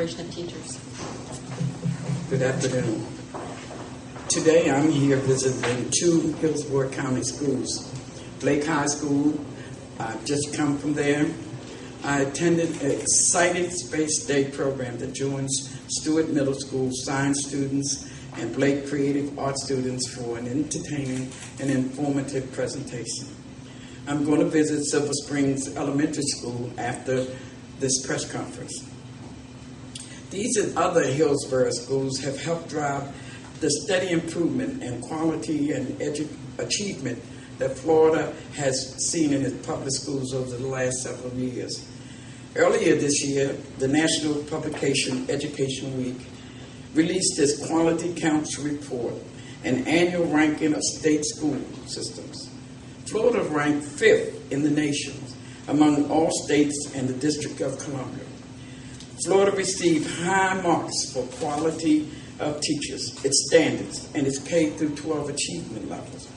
generation of teachers. Good afternoon. Today I'm here visiting two Hillsborough County schools. Blake High School, I've just come from there. I attended an exciting Space Day program that joins Stewart Middle School science students and Blake Creative Arts students for an entertaining and informative presentation. I'm going to visit Silver Springs Elementary School after this press conference. These and other Hillsborough schools have helped drive the steady improvement in quality and achievement that Florida has seen in its public schools over the last several years. Earlier this year, the national publication Education Week released its Quality Counts report, an annual ranking of state school systems. Florida ranked 5th in the nation among all states and the District of Columbia. Florida received high marks for quality of teachers, its standards, and its K through 12 achievement levels.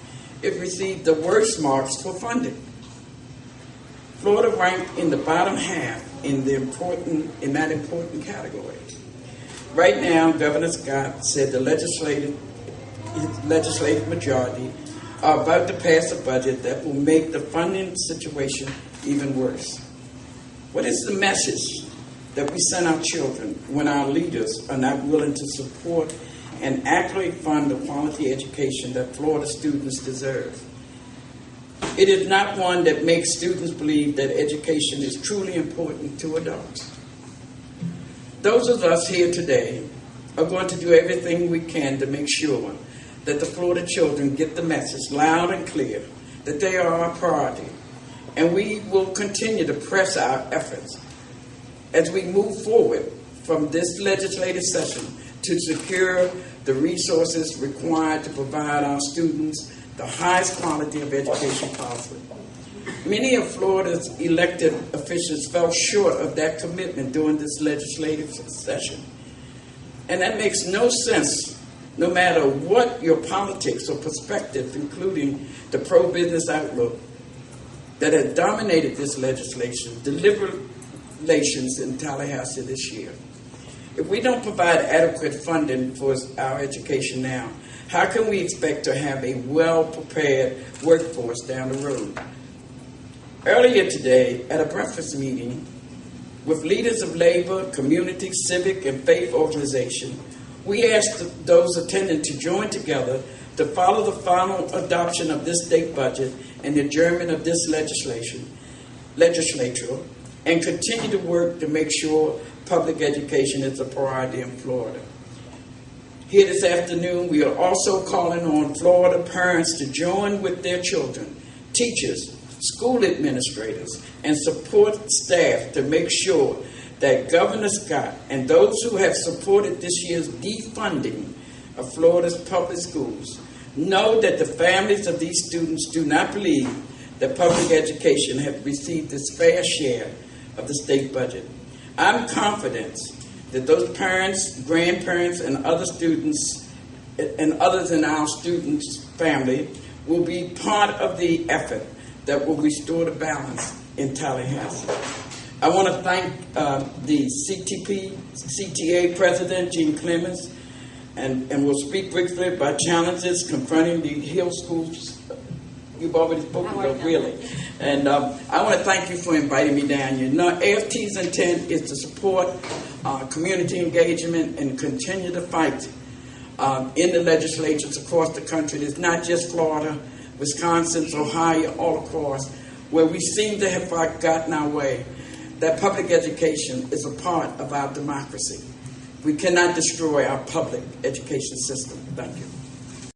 It received the worst marks for funding. Florida ranked in the bottom half in that important category. Right now, Governor Scott said the legislative majority are about to pass a budget that will make the funding situation even worse. What is the message that we send our children when our leaders are not willing to support and accurately fund the quality education that Florida students deserve? It is not one that makes students believe that education is truly important to adults. Those of us here today are going to do everything we can to make sure that the Florida children get the message loud and clear that they are our priority. And we will continue to press our efforts as we move forward from this legislative session to secure the resources required to provide our students the highest quality of education possible. Many of Florida's elected officials fell short of that commitment during this legislative session. And that makes no sense, no matter what your politics or perspective, including the pro-business outlook that has dominated this legislation, deliberations in Tallahassee this year. If we don't provide adequate funding for our education now, how can we expect to have a well-prepared workforce down the road? Earlier today, at a breakfast meeting with leaders of labor, community, civic, and faith organizations, we asked those attending to join together to follow the final adoption of this state budget and the adjournment of this legislature, and continue to work to make sure public education is a priority in Florida. Here this afternoon, we are also calling on Florida parents to join with their children, teachers, school administrators, and support staff to make sure that Governor Scott and those who have supported this year's defunding of Florida's public schools know that the families of these students do not believe that public education has received its fair share of the state budget. I'm confident that those parents, grandparents, and other students and others in our students' family will be part of the effort that will restore the balance in Tallahassee. I want to thank the HCTA President, Gene Clemens, and will speak briefly about challenges confronting the Hill schools. You've already spoken about, really. And I want to thank you for inviting me down here. Now, AFT's intent is to support community engagement and continue to fight in the legislatures across the country. It's not just Florida, Wisconsin, Ohio, all across, where we seem to have forgotten our way, that public education is a part of our democracy. We cannot destroy our public education system. Thank you.